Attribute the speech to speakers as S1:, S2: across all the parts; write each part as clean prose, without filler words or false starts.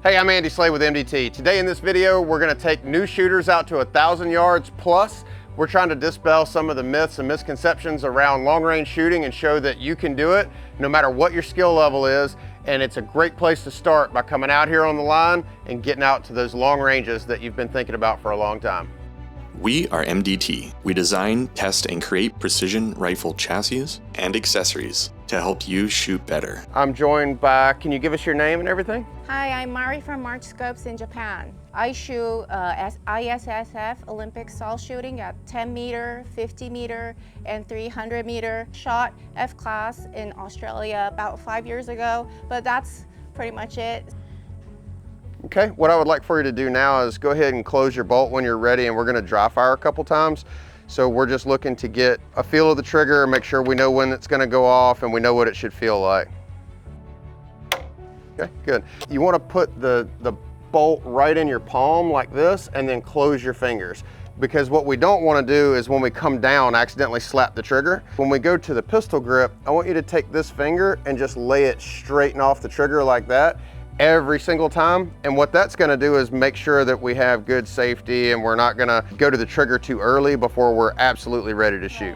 S1: Hey, I'm Andy Slay with MDT. Today in this video, we're gonna take new shooters out to 1,000 yards plus. We're trying to dispel some of the myths and misconceptions around long range shooting and show that you can do it no matter what your skill level is. And it's a great place to start by coming out here on the line and getting out to those long ranges that you've been thinking about for a long time.
S2: We are MDT. We design, test, and create precision rifle chassis and accessories to help you shoot better.
S1: I'm joined by, can you give us your name and everything?
S3: Hi, I'm Mari from March Scopes in Japan. I shoot ISSF Olympic style shooting at 10 meter, 50 meter, and 300 meter. Shot F-class in Australia about 5 years ago, but that's pretty much it.
S1: Okay, what I would like for you to do now is go ahead and close your bolt when you're ready, and we're gonna dry fire a couple times. So we're just looking to get a feel of the trigger, make sure we know when it's gonna go off and we know what it should feel like. Okay, good. You wanna put the bolt right in your palm like this and then close your fingers. Because what we don't wanna do is when we come down, accidentally slap the trigger. When we go to the pistol grip, I want you to take this finger and just lay it straight and off the trigger like that every single time. And what that's gonna do is make sure that we have good safety and we're not gonna go to the trigger too early before we're absolutely ready to shoot.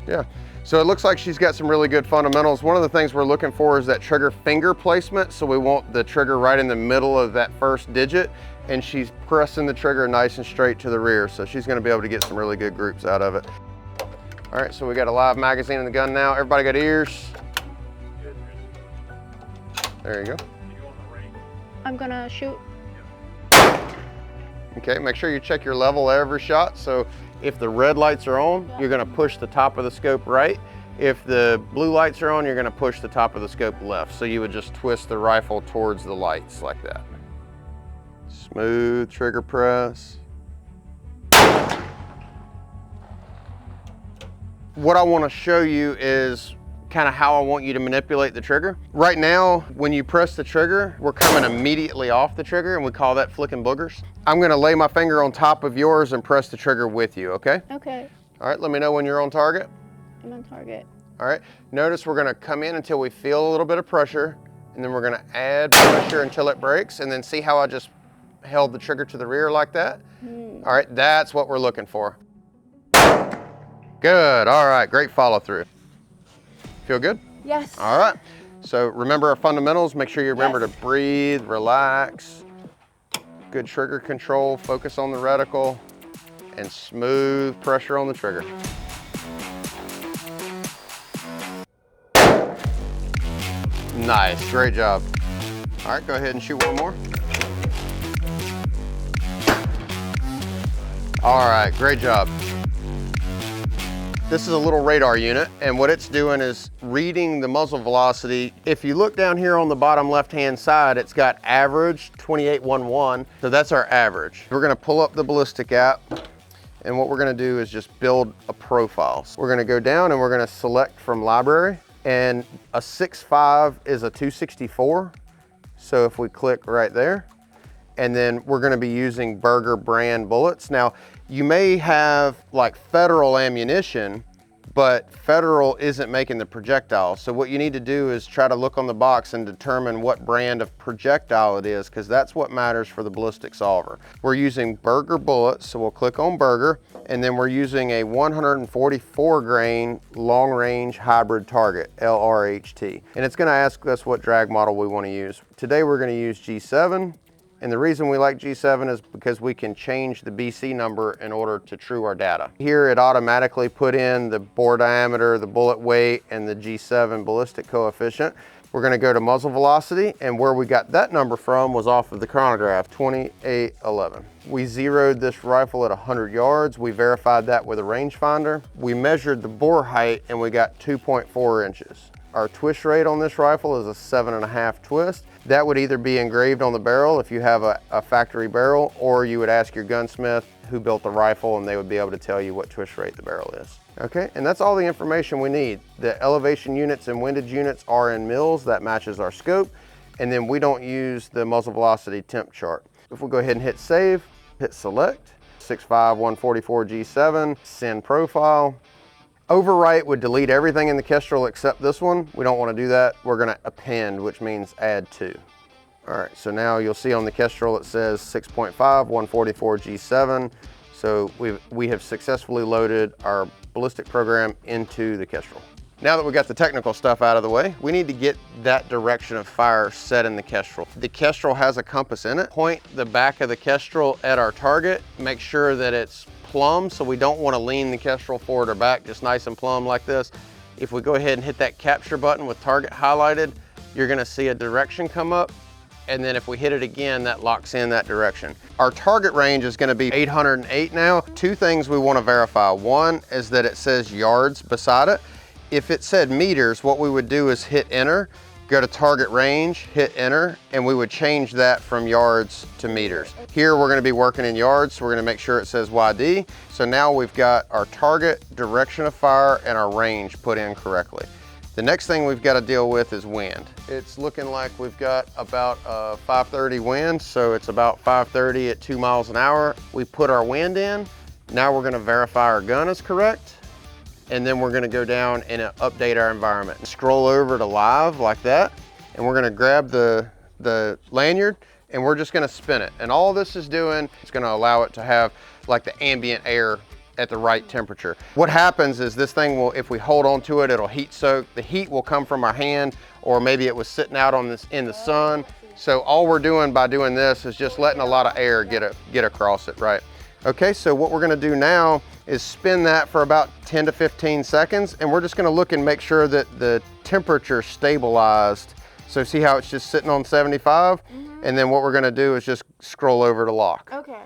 S1: Yeah, so it looks like she's got some really good fundamentals. One of the things we're looking for is that trigger finger placement. So we want the trigger right in the middle of that first digit, and she's pressing the trigger nice and straight to the rear. So she's gonna be able to get some really good groups out of it. All right, so we got a live magazine in the gun now. Everybody got ears? There you go.
S3: I'm gonna shoot.
S1: Okay, make sure you check your level every shot. So if the red lights are on, you're gonna push the top of the scope right. If the blue lights are on, you're gonna push the top of the scope left. So you would just twist the rifle towards the lights like that. Smooth trigger press. What I wanna show you is kind of how I want you to manipulate the trigger. Right now, when you press the trigger, we're coming immediately off the trigger, and we call that flicking boogers. I'm gonna lay my finger on top of yours and press the trigger with you, okay?
S3: Okay.
S1: All right, let me know when you're on target.
S3: I'm on target.
S1: All right, notice we're gonna come in until we feel a little bit of pressure, and then we're gonna add pressure until it breaks, and then see how I just held the trigger to the rear like that? All right, that's what we're looking for. Good, all right, great follow through. Feel good?
S3: Yes.
S1: All right. So remember our fundamentals. Make sure you remember to breathe, relax, good trigger control, focus on the reticle, and smooth pressure on the trigger. Nice, great job. All right, go ahead and shoot one more. All right, great job. This is a little radar unit, and what it's doing is reading the muzzle velocity. If you look down here on the bottom left-hand side, it's got average 2811, so that's our average. We're gonna pull up the Ballistic app, and what we're gonna do is just build a profile. So we're gonna go down and we're gonna select from library, and a 6.5 is a 264. So if we click right there, and then we're gonna be using Berger brand bullets. Now, you may have like Federal ammunition, but Federal isn't making the projectile. So what you need to do is try to look on the box and determine what brand of projectile it is, because that's what matters for the ballistic solver. We're using Berger bullets, so we'll click on Berger, and then we're using a 144 grain long range hybrid target, LRHT. And it's gonna ask us what drag model we wanna use. Today we're gonna use G7. And the reason we like G7 is because we can change the BC number in order to true our data. Here it automatically put in the bore diameter, the bullet weight, and the G7 ballistic coefficient. We're gonna go to muzzle velocity, and where we got that number from was off of the chronograph, 2811. We zeroed this rifle at 100 yards. We verified that with a rangefinder. We measured the bore height and we got 2.4 inches. Our twist rate on this rifle is a 7.5 twist. That would either be engraved on the barrel if you have a factory barrel, or you would ask your gunsmith who built the rifle and they would be able to tell you what twist rate the barrel is. Okay, and that's all the information we need. The elevation units and windage units are in mils, that matches our scope, and then we don't use the muzzle velocity temp chart. If we go ahead and hit save, hit select, 6.5 144 G7, send profile. Overwrite would delete everything in the Kestrel except this one. We don't want to do that. We're going to append, which means add to. All right, so now you'll see on the Kestrel it says 6.5, 144 G7. So we have successfully loaded our ballistic program into the Kestrel. Now that we got the technical stuff out of the way, we need to get that direction of fire set in the Kestrel. The Kestrel has a compass in it. Point the back of the Kestrel at our target. Make sure that it's plumb, so we don't want to lean the Kestrel forward or back, just nice and plumb like this. If we go ahead and hit that capture button with target highlighted, you're gonna see a direction come up. And then if we hit it again, that locks in that direction. Our target range is gonna be 808 now. Two things we wanna verify. One is that it says yards beside it. If it said meters, what we would do is hit enter, go to target range, hit enter, and we would change that from yards to meters. Here we're gonna be working in yards, so we're gonna make sure it says YD. So now we've got our target, direction of fire, and our range put in correctly. The next thing we've got to deal with is wind. It's looking like we've got about a 530 wind, so it's about 530 at 2 miles an hour. We put our wind in. Now we're going to verify our gun is correct, and then we're going to go down and update our environment. Scroll over to live like that, and we're going to grab the lanyard, and we're just going to spin it. And all this is doing is going to allow it to have like the ambient air at the right temperature. What happens is this thing will, if we hold on to it, it'll heat soak. The heat will come from our hand, or maybe it was sitting out on this in the sun. So all we're doing by doing this is just letting a lot of air get across it, right? Okay, so what we're gonna do now is spin that for about 10 to 15 seconds, and we're just gonna look and make sure that the temperature stabilized. So see how it's just sitting on 75? And then what we're gonna do is just scroll over to lock.
S3: Okay.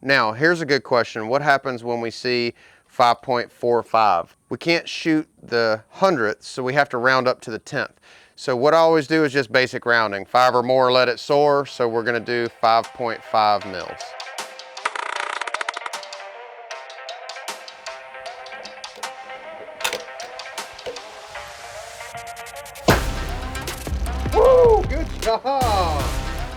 S1: Now, here's a good question. What happens when we see 5.45? We can't shoot the hundredths, so we have to round up to the 10th. So what I always do is just basic rounding. 5 or more, let it soar. So we're gonna do 5.5 mils. Woo, good job.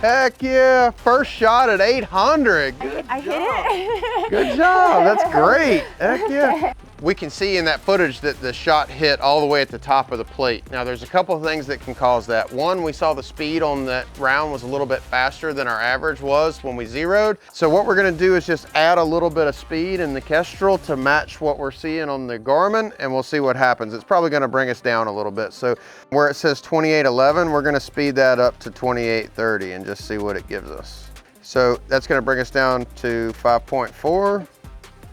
S1: Heck yeah, first shot at 800. Good
S3: I hit
S1: job.
S3: it.
S1: Good job, that's great. Heck yeah. We can see in that footage that the shot hit all the way at the top of the plate. Now there's a couple of things that can cause that. One, we saw the speed on that round was a little bit faster than our average was when we zeroed. So what we're gonna do is just add a little bit of speed in the Kestrel to match what we're seeing on the Garmin, and we'll see what happens. It's probably gonna bring us down a little bit. So where it says 2811, we're gonna speed that up to 2830 and just see what it gives us. So that's gonna bring us down to 5.4.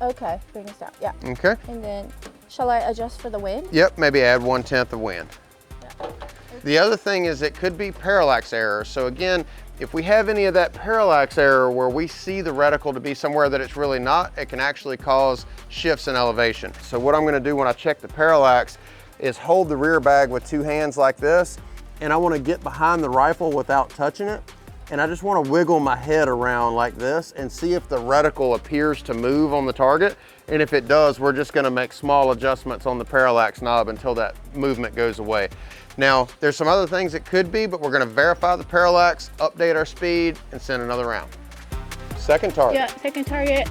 S3: Okay, bring us down, yeah.
S1: Okay.
S3: And then, shall I adjust for the wind?
S1: Yep, maybe add 1/10 of wind.
S3: Yeah.
S1: The other thing is it could be parallax error. So again, if we have any of that parallax error where we see the reticle to be somewhere that it's really not, it can actually cause shifts in elevation. So what I'm gonna do when I check the parallax is hold the rear bag with 2 hands like this, and I wanna get behind the rifle without touching it. And I just want to wiggle my head around like this and see if the reticle appears to move on the target. And if it does, we're just going to make small adjustments on the parallax knob until that movement goes away. Now, there's some other things it could be, but we're going to verify the parallax, update our speed, and send another round. Second target.
S3: Yeah, second target.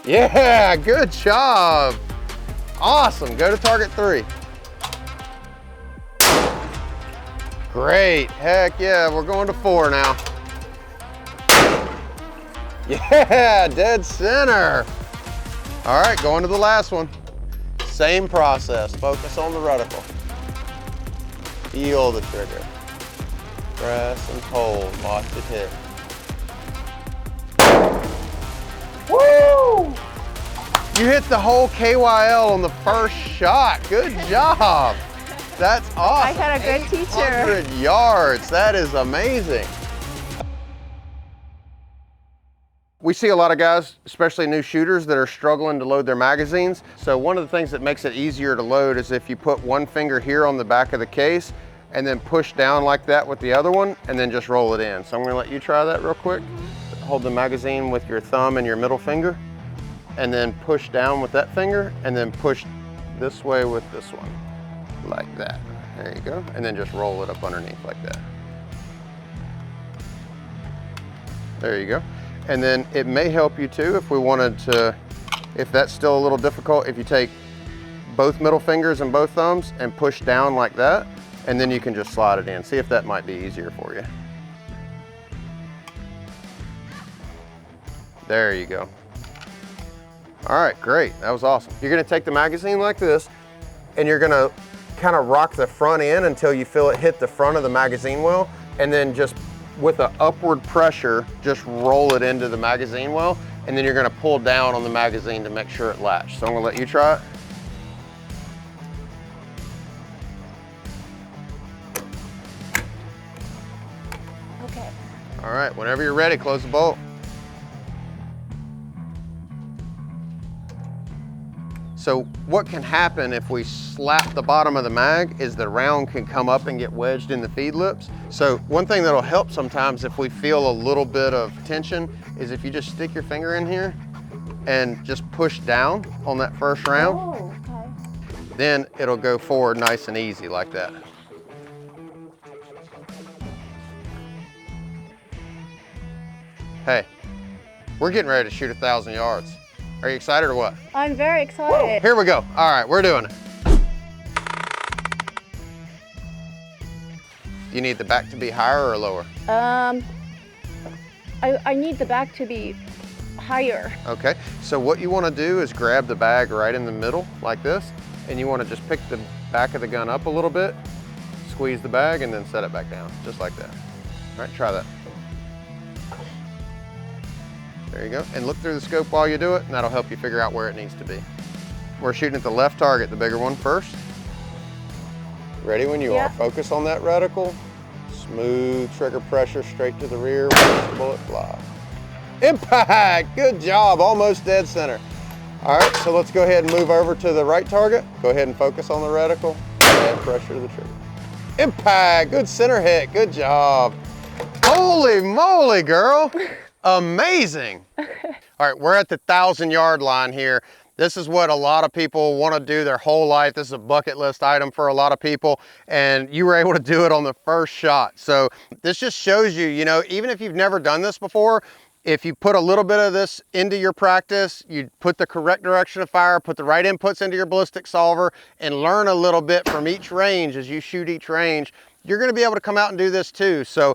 S1: Yeah, good job. Awesome. Go to target 3. Great, heck yeah, we're going to 4 now. Yeah, dead center. All right, going to the last one. Same process, focus on the reticle. Feel the trigger. Press and hold, watch it hit. Woo! You hit the whole KYL on the first shot, good job. That's awesome.
S3: I had a good teacher.
S1: 800 yards, that is amazing. We see a lot of guys, especially new shooters, that are struggling to load their magazines. So one of the things that makes it easier to load is if you put one finger here on the back of the case and then push down like that with the other one and then just roll it in. So I'm gonna let you try that real quick. Hold the magazine with your thumb and your middle finger and then push down with that finger and then push this way with this one. Like that. There you go. And then just roll it up underneath like that. There you go. And then it may help you too if we wanted to, if that's still a little difficult, if you take both middle fingers and both thumbs and push down like that, and then you can just slide it in. See if that might be easier for you. There you go. All right, great, that was awesome. You're gonna take the magazine like this, and you're gonna kind of rock the front end until you feel it hit the front of the magazine well, and then just with an upward pressure, just roll it into the magazine well, and then you're gonna pull down on the magazine to make sure it latches. So I'm gonna let you try it.
S3: Okay.
S1: All right, whenever you're ready, close the bolt. So what can happen if we slap the bottom of the mag is the round can come up and get wedged in the feed lips. So one thing that'll help sometimes if we feel a little bit of tension is if you just stick your finger in here and just push down on that first round.
S3: Oh, okay.
S1: Then it'll go forward nice and easy like that. Hey, we're getting ready to shoot 1,000 yards. Are you excited or what?
S3: I'm very excited.
S1: Here we go. All right, we're doing it. You need the back to be higher or lower?
S3: I need the back to be higher.
S1: Okay, so what you want to do is grab the bag right in the middle like this, and you want to just pick the back of the gun up a little bit, squeeze the bag, and then set it back down, just like that. All right, try that. There you go, and look through the scope while you do it, and that'll help you figure out where it needs to be. We're shooting at the left target, the bigger one first. Ready when you are. Focus on that reticle. Smooth trigger pressure straight to the rear. Watch the bullet fly. Impact! Good job, almost dead center. All right, so let's go ahead and move over to the right target. Go ahead and focus on the reticle. Add pressure to the trigger. Impact! Good center hit. Good job. Holy moly, girl! Amazing. All right, we're at the 1,000-yard line here. This is what a lot of people want to do their whole life. This is a bucket list item for a lot of people, and you were able to do it on the first shot. So this just shows you, you know, even if you've never done this before, if you put a little bit of this into your practice, you put the correct direction of fire, put the right inputs into your ballistic solver, and learn a little bit from each range as you shoot each range, you're going to be able to come out and do this too. So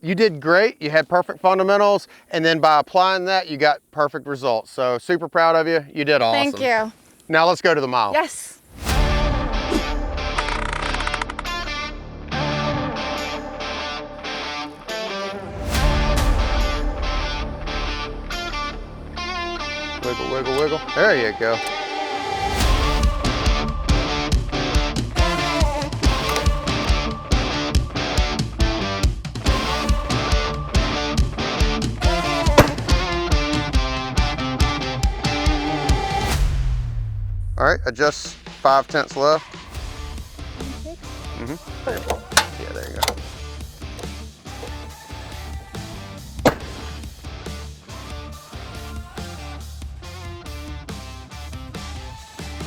S1: you did great. You had perfect fundamentals, and then by applying that, you got perfect results. So super proud of you. You did awesome.
S3: Thank you.
S1: Now let's go to the mile.
S3: Yes.
S1: Wiggle, wiggle, wiggle. There you go. All right, adjust 5/10 left. Yeah, there you go.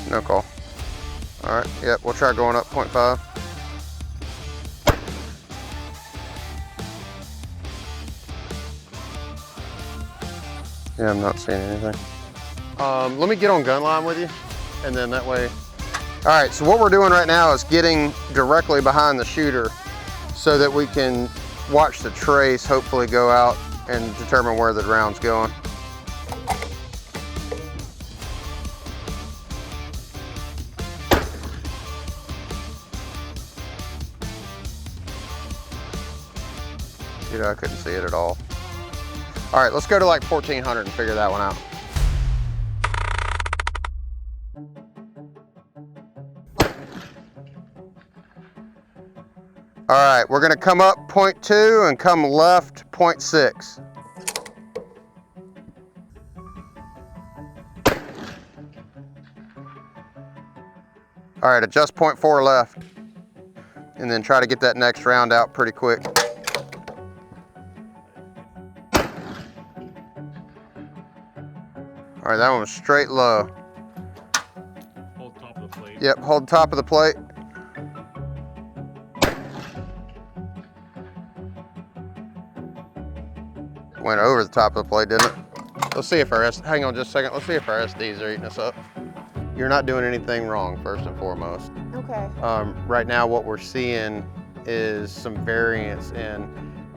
S1: No call. All right, yep, we'll try going up 0.5. Yeah, I'm not seeing anything. Let me get on gun line with you, and then that way. All right, so what we're doing right now is getting directly behind the shooter so that we can watch the trace hopefully go out and determine where the round's going. Dude, I couldn't see it at all. All right, let's go to like 1400 and figure that one out. All right, we're gonna come up 0.2 and come left 0.6. All right, adjust 0.4 left. And then try to get that next round out pretty quick. All right, that one was straight low.
S4: Hold top of the plate.
S1: Yep, hold top of the plate. Went over the top of the plate, didn't it? Let's see if our hang on just a second. Let's see if our SDs are eating us up. you're not doing anything wrong, first and foremost.
S3: Okay.
S1: Right now, what we're seeing is some variance in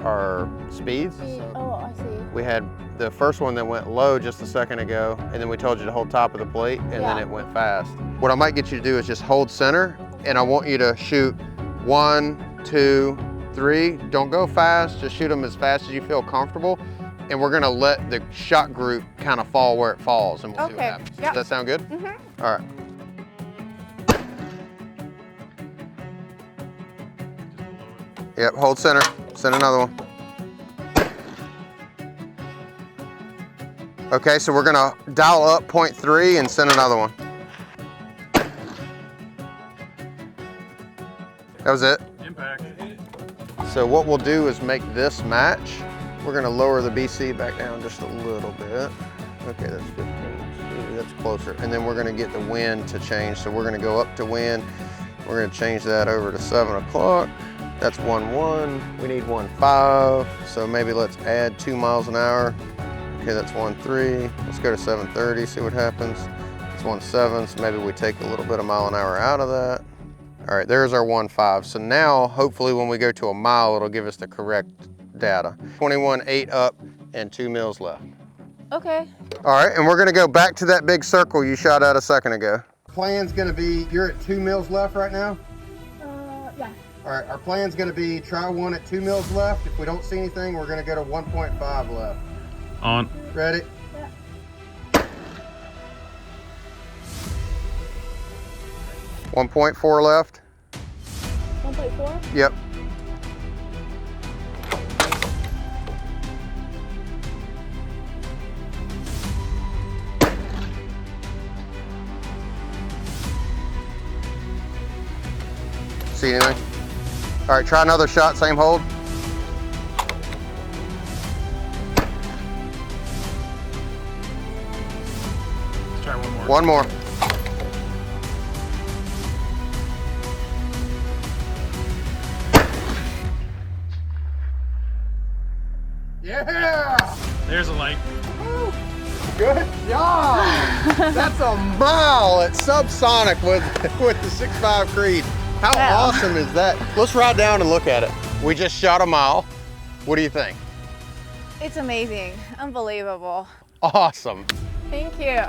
S1: our speeds.
S3: Oh, I see.
S1: We had the first one that went low just a second ago, and then we told you to hold top of the plate, and then it went fast. What I might get you to do is just hold center, and I want you to shoot 1, 2, 3. Don't go fast, just shoot them as fast as you feel comfortable. And we're gonna let the shot group kind of fall where it falls, and we'll see what happens.
S3: Yep.
S1: Does that sound good?
S3: Mm-hmm.
S1: All right. Yep, hold center. Send another one. Okay, so we're gonna dial up 0.3 and send another one. That was it.
S4: Impact.
S1: So what we'll do is make this match. We're gonna lower the BC back down just a little bit. Okay, that's 15. Ooh, that's closer. And then we're gonna get the wind to change. So we're gonna go up to wind. We're gonna change that over to 7 o'clock. That's 1-1. We need 1-5. So maybe let's add 2 miles an hour. Okay, that's 1-3. Let's go to 7:30, see what happens. It's 1-7, so maybe we take a little bit of mile an hour out of that. All right, there's our 1-5. So now, hopefully when we go to a mile, it'll give us the correct data. 21.8 up and 2 mils left.
S3: Okay.
S1: All right, and we're gonna go back to that big circle you shot at a second ago. Plan's gonna be, you're at 2 mils left right now?
S3: Yeah.
S1: All right, our plan's gonna be try one at 2 mils left. If we don't see anything, we're gonna go to 1.5 left.
S4: On.
S1: Ready?
S3: Yeah.
S1: 1.4 left.
S3: 1.4?
S1: Yep. See anything? All right, try another shot, same hold.
S4: Let's try one more.
S1: One more. Yeah!
S4: There's a light.
S1: Good job! That's a mile at subsonic with the 6.5 Creed. How awesome is that? Let's ride down and look at it. We just shot a mile. What do you think?
S3: It's amazing. Unbelievable.
S1: Awesome.
S3: Thank you.